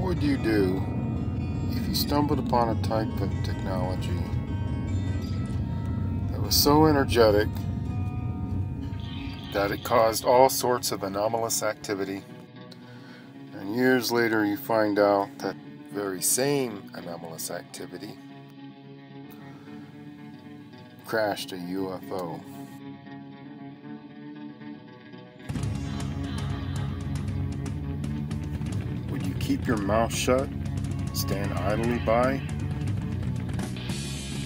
would you do if you stumbled upon a type of technology that was so energetic that it caused all sorts of anomalous activity, and years later you find out that very same anomalous activity crashed a UFO? Would you keep your mouth shut, stand idly by,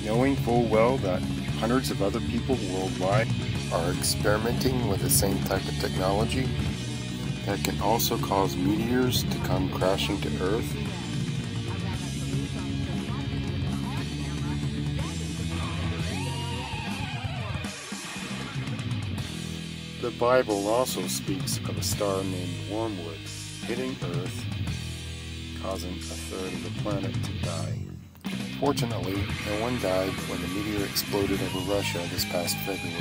knowing full well that hundreds of other people worldwide are experimenting with the same type of technology that can also cause meteors to come crashing to Earth? The Bible also speaks of a star named Wormwood hitting Earth, causing a third of the planet to die. Fortunately, no one died when the meteor exploded over Russia this past February.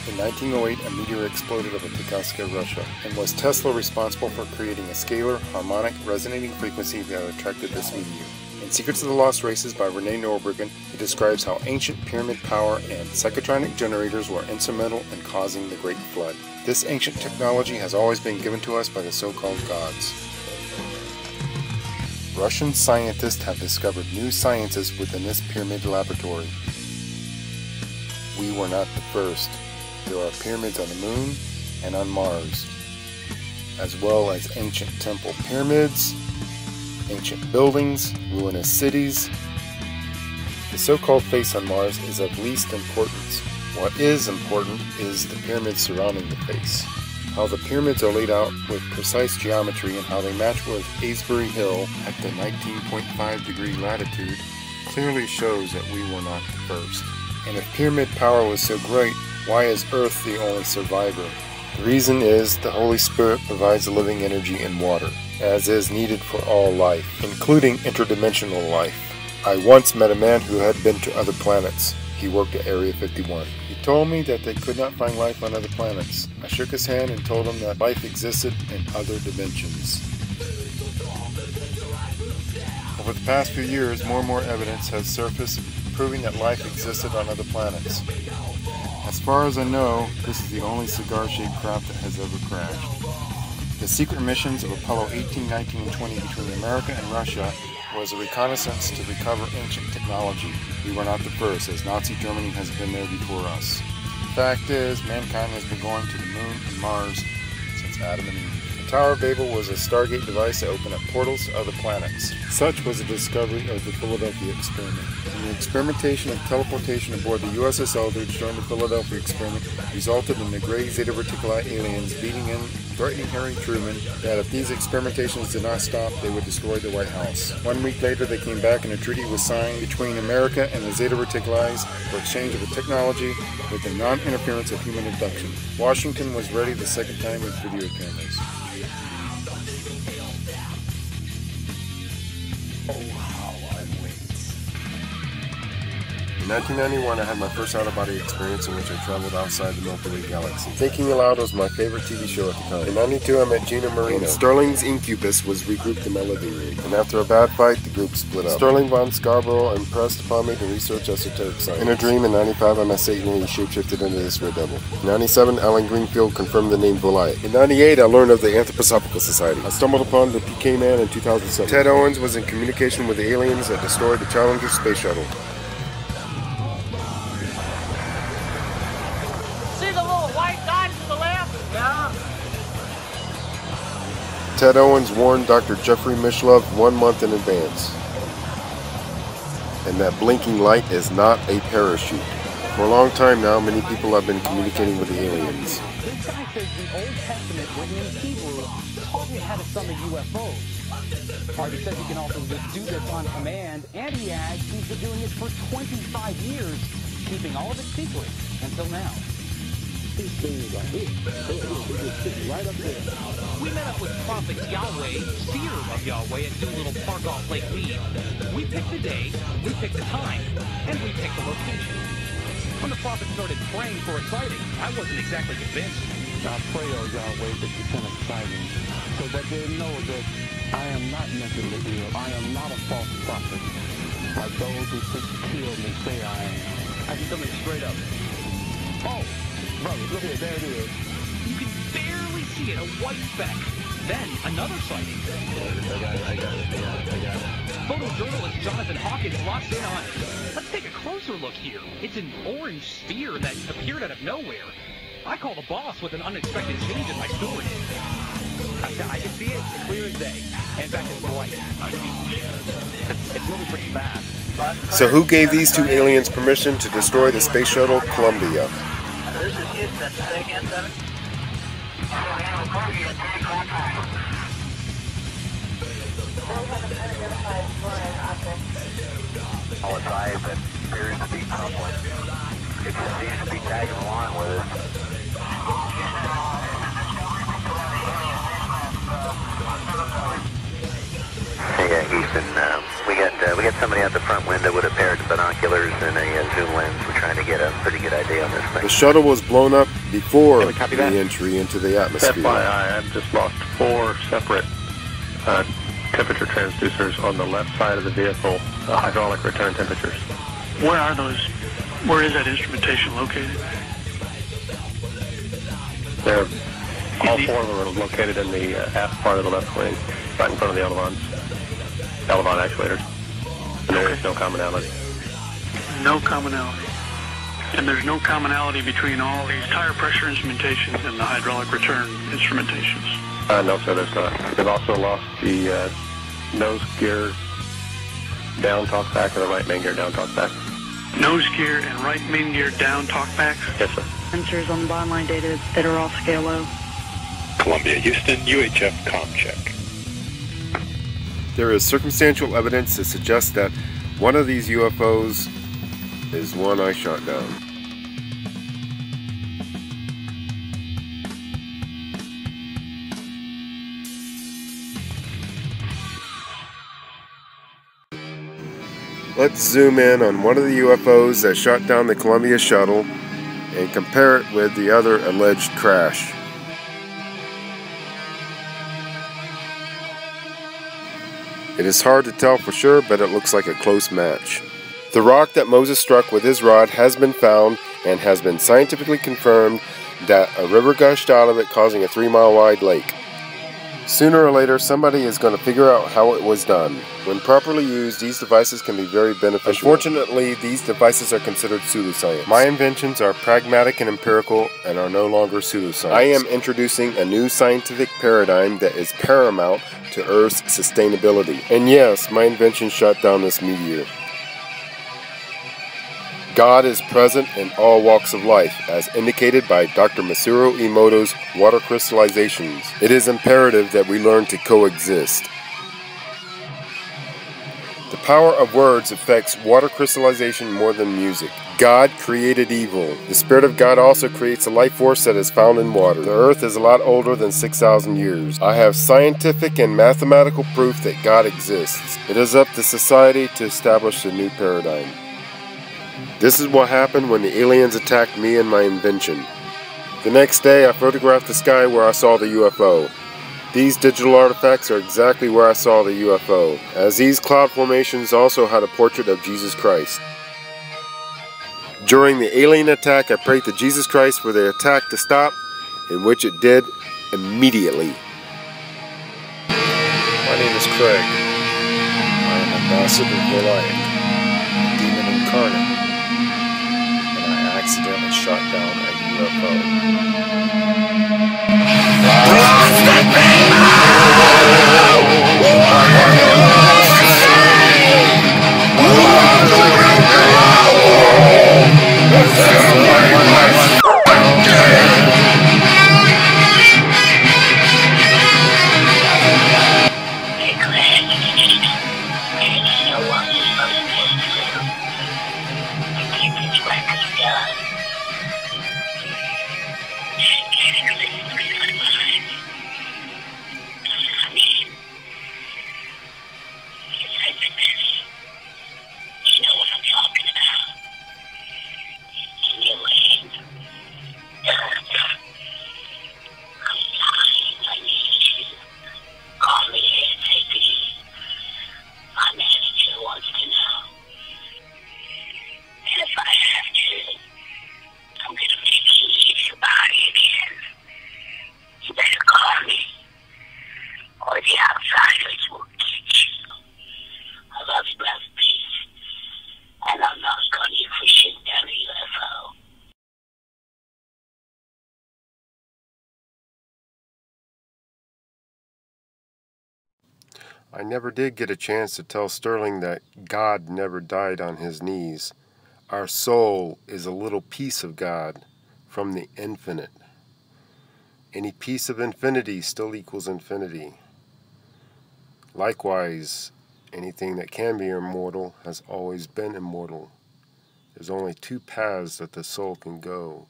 In 1908, a meteor exploded over Tukhatska, Russia, and was Tesla responsible for creating a scalar, harmonic, resonating frequency that attracted this meteor. In Secrets of the Lost Races by Renee Norbergen, it describes how ancient pyramid power and psychotronic generators were instrumental in causing the Great Flood. This ancient technology has always been given to us by the so-called gods. Russian scientists have discovered new sciences within this pyramid laboratory. We were not the first. There are pyramids on the Moon and on Mars, as well as ancient temple pyramids, ancient buildings, ruinous cities. The so-called face on Mars is of least importance. What is important is the pyramids surrounding the face. How the pyramids are laid out with precise geometry and how they match with Avebury Hill at the 19.5 degree latitude clearly shows that we were not the first. And if pyramid power was so great, why is Earth the only survivor? The reason is the Holy Spirit provides the living energy in water, as is needed for all life, including interdimensional life. I once met a man who had been to other planets. He worked at Area 51. He told me that they could not find life on other planets. I shook his hand and told him that life existed in other dimensions. Over the past few years, more and more evidence has surfaced proving that life existed on other planets. As far as I know, this is the only cigar-shaped craft that has ever crashed. The secret missions of Apollo 18, 19, and 20 between America and Russia was a reconnaissance to recover ancient technology. We were not the first, as Nazi Germany has been there before us. The fact is, mankind has been going to the Moon and Mars since Adam and Eve. The Tower of Babel was a Stargate device that opened up portals to other planets. Such was the discovery of the Philadelphia experiment. And the experimentation of teleportation aboard the USS Eldridge during the Philadelphia experiment resulted in the Gray Zeta Reticuli aliens beating in, threatening Harry Truman that if these experimentations did not stop, they would destroy the White House. 1 week later, they came back and a treaty was signed between America and the Zeta Reticuli for exchange of a technology with the non-interference of human abduction. Washington was ready the second time with video cameras. In 1991, I had my first out-of-body experience in which I traveled outside the Milky Way galaxy. Thinking Aloud was my favorite TV show at the time. In 92, I met Gina Marino. Sterling's Incubus was regrouped in my living room, and after a bad fight, the group split up. Sterling von Scarborough impressed upon me to research esoteric science. In a dream in 95, I met Satan and he shapeshifted into this red devil. In 97, Alan Greenfield confirmed the name Goliath. In 98, I learned of the Anthroposophical Society. I stumbled upon the PK Man in 2007. Ted Owens was in communication with the aliens that destroyed the Challenger space shuttle. Ted Owens warned Dr. Jeffrey Mishlove 1 month in advance. And that blinking light is not a parachute. For a long time now, many people have been communicating with the aliens. This guy says the Old Testament, written in Hebrew, taught him how to summon UFOs. Harvey says he can also just do this on command, and he adds he's been doing it for 25 years, keeping all of it secret until now. These things are here. They're sitting right up there. We met up with Prophet Yahweh, seer of Yahweh, at Doolittle Park off Lake Mead. We picked the day, we picked the time, and we picked the location. When the prophet started praying for a sighting, I wasn't exactly convinced. I pray, O Yahweh, that you send a sighting, so that they know that I am not mentally ill. I am not a false prophet, like those who seek to kill me say I am. I can come in straight up. Oh, brother, look here, there it is. You can barely see it, a white speck. Then another sighting. I got it. Photojournalist Jonathan Hawkins locks in on it. Let's take a closer look here. It's an orange sphere that appeared out of nowhere. I call the boss with an unexpected change in my story. I can see it clear as day. In fact, it's bright. It's moving pretty fast. So who gave these two aliens permission to destroy the space shuttle Columbia? This is Houston. Say again, 7? All advised that appears to be someone. It seems to be tagging along with it. Hey, Houston, we got somebody out the front window with a pair of binoculars and a zoom lens. We're trying to get a pretty good idea on this thing. The shuttle was blown up before the entry into the atmosphere. FYI, I've just lost 4 separate temperature transducers on the left side of the vehicle, hydraulic return temperatures. Where are those? Where is that instrumentation located? All 4 of them are located in the aft part of the left wing, right in front of the Elevon actuators. And there is no commonality. No commonality. And there's no commonality between all these tire pressure instrumentations and the hydraulic return instrumentations. No, sir, there's not. They've also lost the nose gear down talkback and the right main gear down talkback. Nose gear and right main gear down talkbacks? Yes, sir. Sensors on the bottom line data that are off scale low. Columbia, Houston, UHF comm check. There is circumstantial evidence to suggest that one of these UFOs is one I shot down. Let's zoom in on one of the UFOs that shot down the Columbia shuttle and compare it with the other alleged crash. It is hard to tell for sure, but it looks like a close match. The rock that Moses struck with his rod has been found and has been scientifically confirmed that a river gushed out of it, causing a 3-mile wide lake. Sooner or later, somebody is going to figure out how it was done. When properly used, these devices can be very beneficial. Unfortunately, these devices are considered pseudoscience. My inventions are pragmatic and empirical and are no longer pseudoscience. I am introducing a new scientific paradigm that is paramount to Earth's sustainability. And yes, my invention shot down this meteor. God is present in all walks of life, as indicated by Dr. Masaru Emoto's water crystallizations. It is imperative that we learn to coexist. The power of words affects water crystallization more than music. God created evil. The Spirit of God also creates a life force that is found in water. The earth is a lot older than 6,000 years. I have scientific and mathematical proof that God exists. It is up to society to establish a new paradigm. This is what happened when the aliens attacked me and my invention. The next day I photographed the sky where I saw the UFO. These digital artifacts are exactly where I saw the UFO, as these cloud formations also had a portrait of Jesus Christ. During the alien attack, I prayed to Jesus Christ for the attack to stop, in which it did immediately. My name is Craig. I am ambassador for life, demon incarnate. Accidentally shot down a I never did get a chance to tell Sterling that God never died on his knees. Our soul is a little piece of God from the infinite. Any piece of infinity still equals infinity. Likewise, anything that can be immortal has always been immortal. There's only two paths that the soul can go,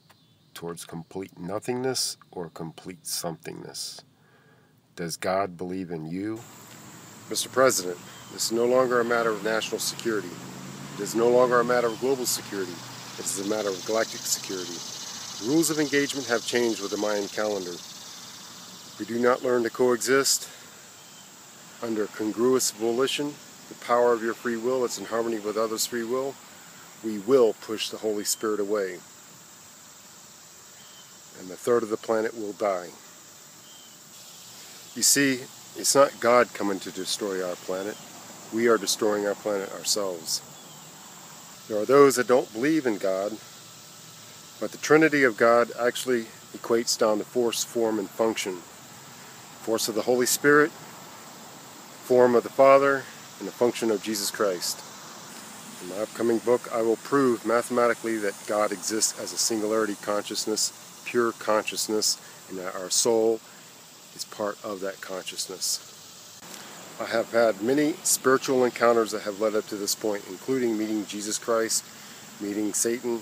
towards complete nothingness or complete somethingness. Does God believe in you? Mr. President, this is no longer a matter of national security. It is no longer a matter of global security. It is a matter of galactic security. The rules of engagement have changed with the Mayan calendar. If we do not learn to coexist under congruous volition, the power of your free will that's in harmony with others' free will, we will push the Holy Spirit away. And a third of the planet will die. You see, it's not God coming to destroy our planet. We are destroying our planet ourselves. There are those that don't believe in God, but the Trinity of God actually equates down to force, form, and function. Force of the Holy Spirit, form of the Father, and the function of Jesus Christ. In my upcoming book, I will prove mathematically that God exists as a singularity consciousness, pure consciousness, and that our soul is part of that consciousness. I have had many spiritual encounters that have led up to this point, including meeting Jesus Christ, meeting Satan,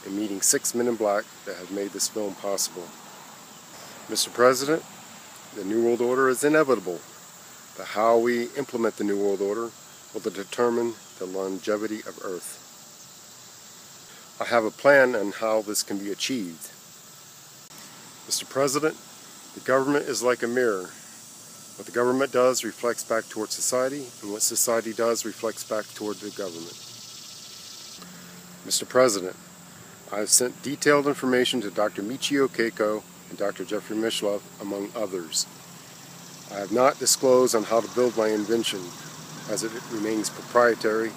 and meeting 6 men in black that have made this film possible. Mr. President, the New World Order is inevitable, but how we implement the New World Order will determine the longevity of Earth. I have a plan on how this can be achieved. Mr. President, the government is like a mirror. What the government does reflects back toward society, and what society does reflects back toward the government. Mr. President, I have sent detailed information to Dr. Michio Keiko and Dr. Jeffrey Mishlove, among others. I have not disclosed on how to build my invention, as it remains proprietary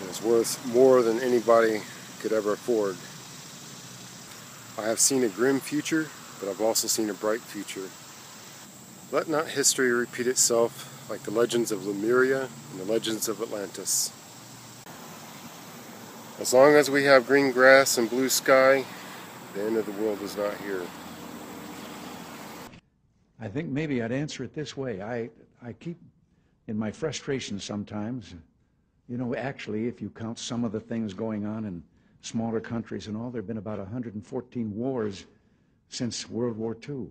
and is worth more than anybody could ever afford. I have seen a grim future, but I've also seen a bright future. Let not history repeat itself like the legends of Lemuria and the legends of Atlantis. As long as we have green grass and blue sky, the end of the world is not here. I think maybe I'd answer it this way. I keep, in my frustration sometimes, you know, actually, if you count some of the things going on in smaller countries and all, there have been about 114 wars since World War II.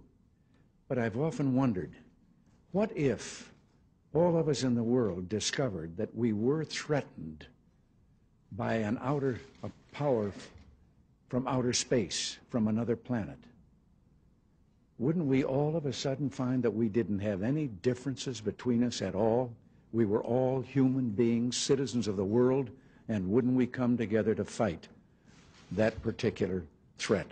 But I've often wondered, what if all of us in the world discovered that we were threatened by a power from outer space, from another planet? Wouldn't we all of a sudden find that we didn't have any differences between us at all? We were all human beings, citizens of the world, and wouldn't we come together to fight that particular threat?